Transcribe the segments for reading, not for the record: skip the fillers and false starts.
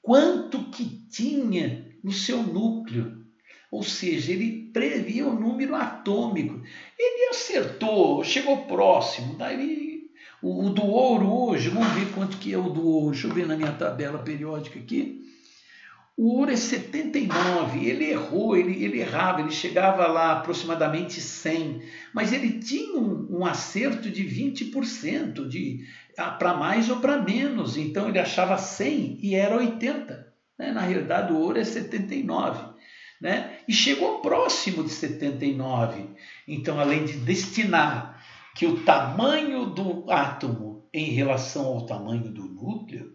quanto que tinha no seu núcleo. Ou seja, ele previa o número atômico. Ele acertou, chegou próximo. Daí, o do ouro hoje, vamos ver quanto que é o do ouro. Deixa eu ver na minha tabela periódica aqui. O ouro é 79, ele errou, ele errava, ele chegava lá aproximadamente 100, mas ele tinha um acerto de 20%, para mais ou para menos, então ele achava 100 e era 80. Né? Na realidade o ouro é 79, né? E chegou próximo de 79, então além de destinar que o tamanho do átomo em relação ao tamanho do núcleo,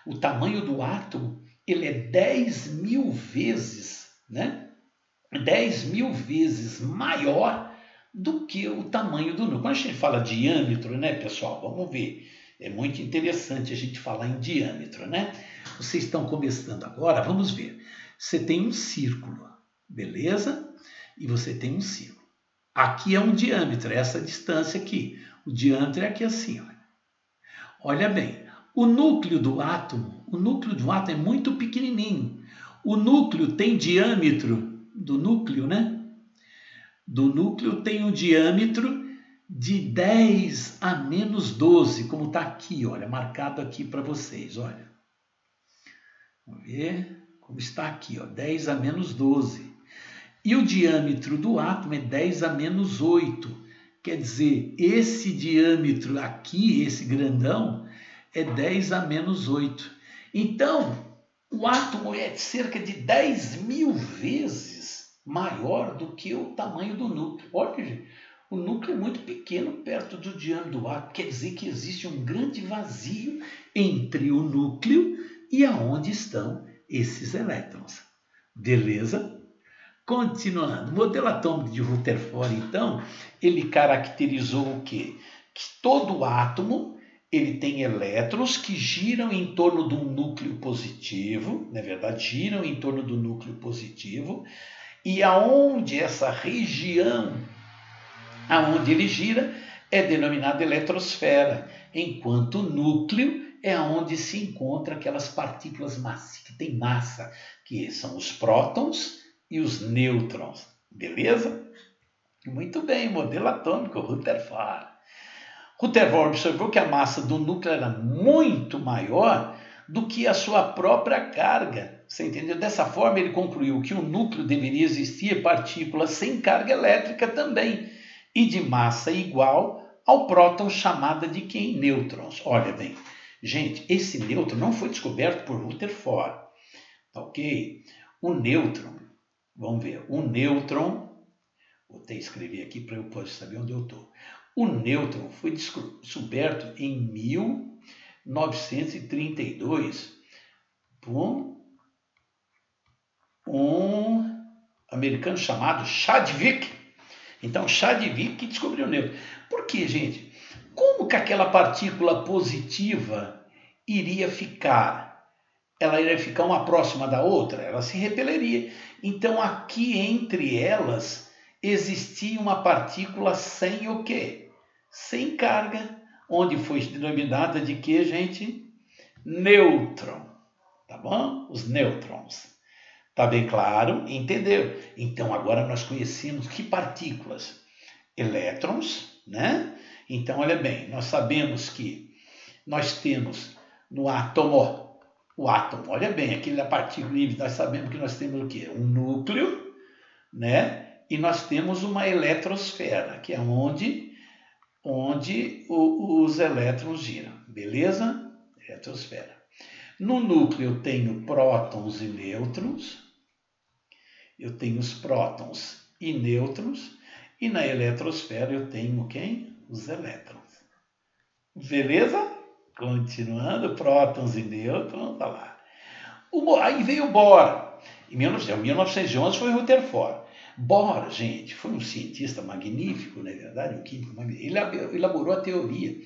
o tamanho do átomo ele é 10.000 vezes, né? 10.000 vezes maior do que o tamanho do núcleo. Quando a gente fala diâmetro, né, pessoal? Vamos ver. É muito interessante a gente falar em diâmetro, né? Vocês estão começando agora, vamos ver. Você tem um círculo, beleza? E você tem um círculo. Aqui é um diâmetro, essa distância aqui. O diâmetro é aqui assim, olha. Olha bem. O núcleo do átomo é muito pequenininho. O núcleo tem diâmetro, do núcleo, né? Do núcleo tem um diâmetro de 10 a menos 12, como está aqui, olha, marcado aqui para vocês, olha. Vamos ver como está aqui, ó, 10 a menos 12. E o diâmetro do átomo é 10 a menos 8. Quer dizer, esse diâmetro aqui, esse grandão, é 10 a menos 8. Então, o átomo é cerca de 10.000 vezes maior do que o tamanho do núcleo. Olha, gente, o núcleo é muito pequeno perto do diâmetro do átomo. Quer dizer que existe um grande vazio entre o núcleo e aonde estão esses elétrons. Beleza? Continuando. O modelo atômico de Rutherford, então, ele caracterizou o quê? Que todo átomo ele tem elétrons que giram em torno de um núcleo positivo, na verdade, giram em torno do núcleo positivo, e aonde essa região, aonde ele gira, é denominada eletrosfera, enquanto o núcleo é onde se encontra aquelas partículas que têm massa, que são os prótons e os nêutrons. Beleza? Muito bem, modelo atômico Rutherford. Rutherford observou que a massa do núcleo era muito maior do que a sua própria carga. Você entendeu? Dessa forma, ele concluiu que o núcleo deveria existir partículas sem carga elétrica também, e de massa igual ao próton, chamada de quem? Nêutrons. Olha bem, gente, esse nêutron não foi descoberto por Rutherford, ok? O nêutron, vamos ver, o nêutron, vou até escrever aqui para eu poder saber onde eu estou. O nêutron foi descoberto em 1932 por um americano chamado Chadwick. Então, Chadwick descobriu o nêutron. Por quê, gente? Como que aquela partícula positiva iria ficar? Ela iria ficar uma próxima da outra? Ela se repeleria. Então, aqui entre elas existia uma partícula sem o quê? Sem carga, onde foi denominada de quê, gente? Nêutron. Tá bom? Os nêutrons. Tá bem claro? Entendeu? Então, agora nós conhecemos que partículas? Elétrons, né? Então, olha bem, nós sabemos que nós temos no átomo, o átomo, olha bem, aquele da partícula livre, nós sabemos que nós temos o quê? Um núcleo, né? E nós temos uma eletrosfera, que é onde os elétrons giram, beleza? Eletrosfera. No núcleo eu tenho prótons e nêutrons, eu tenho os prótons e nêutrons, e na eletrosfera eu tenho quem? Os elétrons. Beleza? Continuando, prótons e nêutrons, tá lá. Aí veio o Bohr. Em 1911 foi Rutherford. Bohr, gente, foi um cientista magnífico, na verdade, um químico magnífico. Ele elaborou a teoria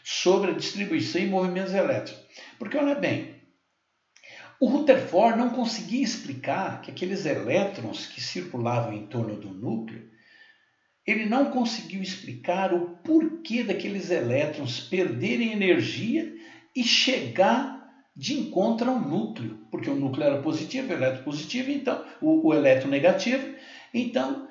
sobre a distribuição e movimentos elétricos. Porque, olha bem, o Rutherford não conseguia explicar que aqueles elétrons que circulavam em torno do núcleo, ele não conseguiu explicar o porquê daqueles elétrons perderem energia e chegar de encontro ao núcleo. Porque porque o núcleo era positivo, o elétron positivo, então o elétron negativo. Então,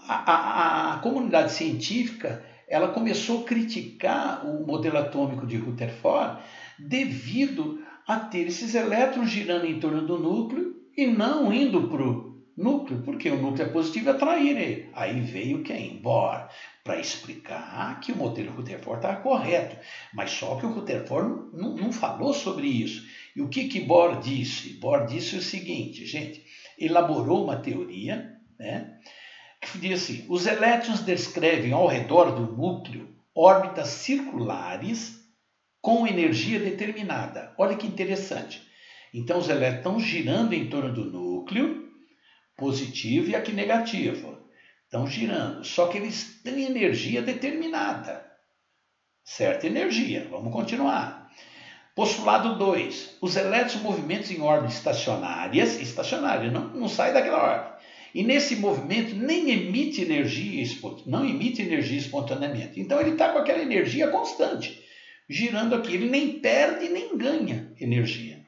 a comunidade científica ela começou a criticar o modelo atômico de Rutherford devido a ter esses elétrons girando em torno do núcleo e não indo para o núcleo, porque o núcleo é positivo e atrair ele. Aí veio quem? Bohr, para explicar que o modelo Rutherford estava correto, mas só que o Rutherford não falou sobre isso. E o que Bohr disse? Bohr disse o seguinte, gente, elaborou uma teoria, né, que diz assim, os elétrons descrevem ao redor do núcleo órbitas circulares com energia determinada. Olha que interessante. Então os elétrons estão girando em torno do núcleo, positivo e aqui negativo. Estão girando, só que eles têm energia determinada. Certa energia. Vamos continuar. Postulado 2. Os elétrons movimentam em órbitas estacionárias, não sai daquela órbita. E nesse movimento nem emite energia, não emite energia espontaneamente. Então ele está com aquela energia constante, girando aqui. Ele nem perde nem ganha energia.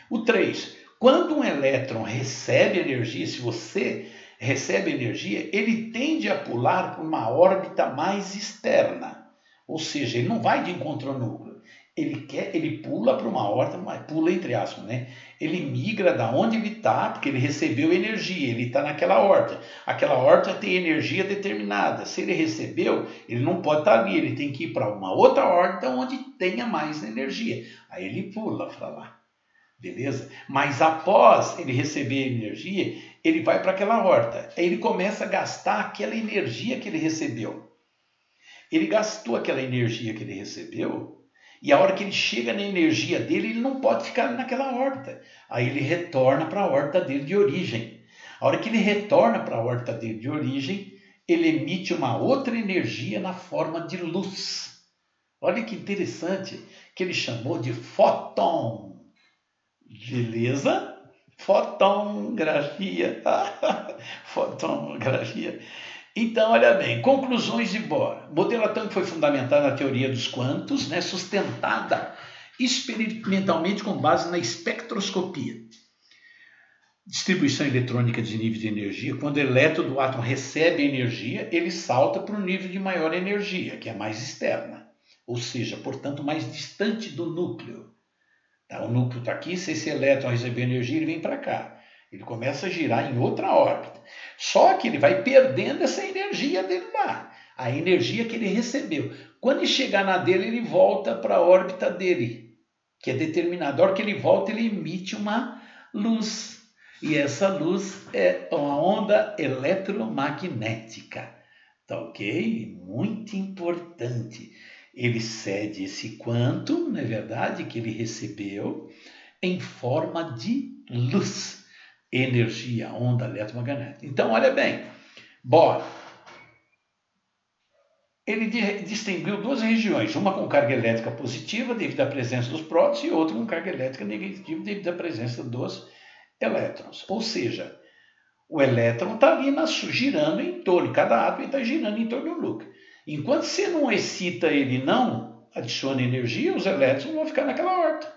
O 3. Quando um elétron recebe energia, se você recebe energia, ele tende a pular para uma órbita mais externa. Ou seja, ele não vai de encontro ao núcleo. Ele pula para uma órbita, pula entre aspas, né? Ele migra da onde ele está, porque ele recebeu energia, ele está naquela órbita. Aquela órbita tem energia determinada. Se ele recebeu, ele não pode estar ali, ele tem que ir para uma outra órbita onde tenha mais energia. Aí ele pula para lá. Beleza? Mas após ele receber energia, ele vai para aquela órbita. Aí ele começa a gastar aquela energia que ele recebeu. Ele gastou aquela energia que ele recebeu, e a hora que ele chega na energia dele, ele não pode ficar naquela órbita. Aí ele retorna para a órbita dele de origem. A hora que ele retorna para a órbita dele de origem, ele emite uma outra energia na forma de luz. Olha que interessante, que ele chamou de fóton. Beleza? Fotongrafia. Fotongrafia. Então, olha bem, conclusões de Bohr. O modelo atômico foi fundamentado na teoria dos quantos, né, sustentada experimentalmente com base na espectroscopia. Distribuição eletrônica de níveis de energia. Quando o elétron do átomo recebe energia, ele salta para um nível de maior energia, que é mais externa, ou seja, portanto, mais distante do núcleo. Tá, o núcleo está aqui, se esse elétron receber energia, ele vem para cá. Ele começa a girar em outra órbita. Só que ele vai perdendo essa energia dele lá. A energia que ele recebeu. Quando ele chegar na dele, ele volta para a órbita dele, que é determinada. A hora que ele volta, ele emite uma luz. E essa luz é uma onda eletromagnética. Tá ok? Muito importante. Ele cede esse quantum, não é verdade, que ele recebeu, em forma de luz. Energia, onda eletromagnética. Então, olha bem, Bohr, ele distinguiu duas regiões, uma com carga elétrica positiva devido à presença dos prótons e outra com carga elétrica negativa devido à presença dos elétrons. Ou seja, o elétron está ali girando em torno, cada átomo está girando em torno do núcleo. Enquanto você não excita ele, não adiciona energia, os elétrons vão ficar naquela órbita.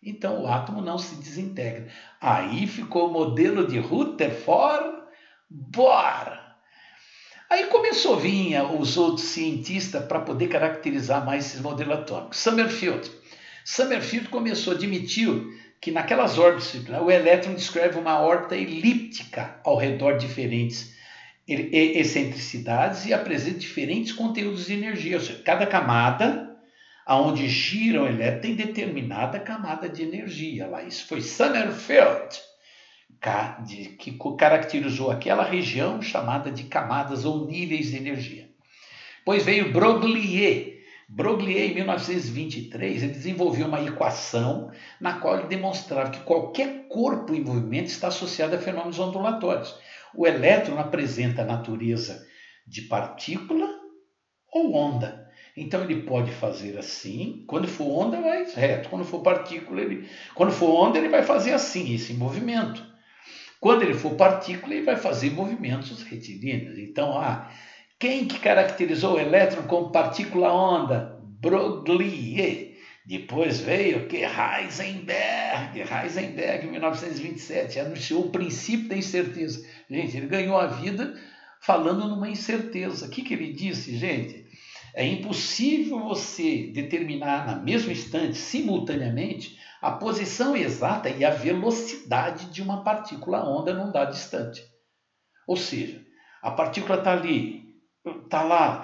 Então o átomo não se desintegra. Aí ficou o modelo de Rutherford-Bohr. Aí começou a vir os outros cientistas para poder caracterizar mais esses modelos atômicos. Summerfield começou a admitir que naquelas órbitas o elétron descreve uma órbita elíptica ao redor de diferentes excentricidades e apresenta diferentes conteúdos de energia. Ou seja, cada camada aonde gira o elétron tem determinada camada de energia lá. Isso foi Summerfield que caracterizou aquela região chamada de camadas ou níveis de energia. Depois veio Broglie. Broglie, em 1923, ele desenvolveu uma equação na qual ele demonstrava que qualquer corpo em movimento está associado a fenômenos ondulatórios. O elétron apresenta a natureza de partícula ou onda. Então ele pode fazer assim, quando for onda vai reto, quando for partícula, quando for onda ele vai fazer assim, esse movimento. Quando ele for partícula ele vai fazer movimentos retilíneos. Então, quem que caracterizou o elétron como partícula onda? Broglie. Depois veio o que? Heisenberg, em 1927, anunciou o princípio da incerteza. Gente, ele ganhou a vida falando numa incerteza. O que ele disse, gente? É impossível você determinar no mesmo instante, simultaneamente, a posição exata e a velocidade de uma partícula onda num dado instante. Ou seja, a partícula está ali, está lá,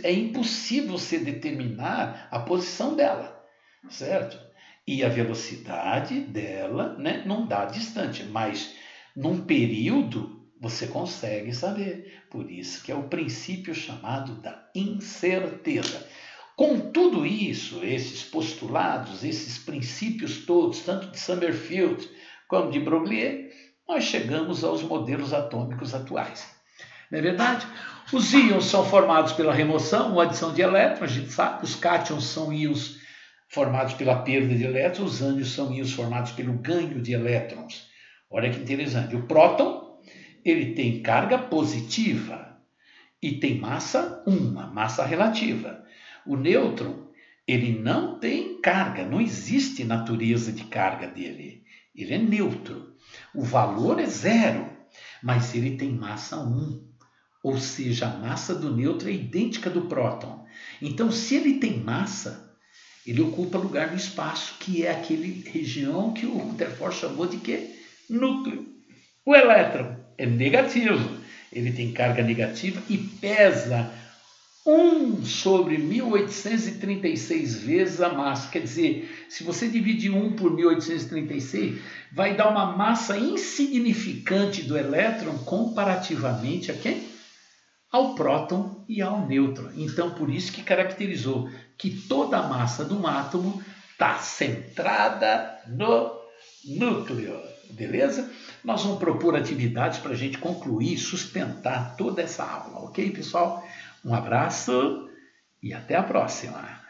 é impossível você determinar a posição dela, certo? E a velocidade dela, né, num dado instante, mas num período você consegue saber. Por isso que é o princípio chamado da incerteza. Com tudo isso, esses postulados, esses princípios todos, tanto de Summerfield como de Broglie, nós chegamos aos modelos atômicos atuais. Não é verdade? Os íons são formados pela remoção ou adição de elétrons, a gente sabe. Os cátions são íons formados pela perda de elétrons, os ânions são íons formados pelo ganho de elétrons. Olha que interessante. O próton, ele tem carga positiva e tem massa 1, massa relativa. O nêutron, ele não tem carga, não existe natureza de carga dele. Ele é neutro. O valor é 0, mas ele tem massa 1. Ou seja, a massa do nêutron é idêntica do próton. Então, se ele tem massa, ele ocupa lugar no espaço, que é aquela região que o Rutherford chamou de quê? Núcleo. O elétron é negativo. Ele tem carga negativa e pesa 1 sobre 1836 vezes a massa. Quer dizer, se você dividir 1 por 1836, vai dar uma massa insignificante do elétron comparativamente a quem? Ao próton e ao nêutron. Então, por isso que caracterizou que toda a massa de um átomo está centrada no núcleo. Beleza? Nós vamos propor atividades para a gente concluir e sustentar toda essa aula. Ok, pessoal? Um abraço e até a próxima.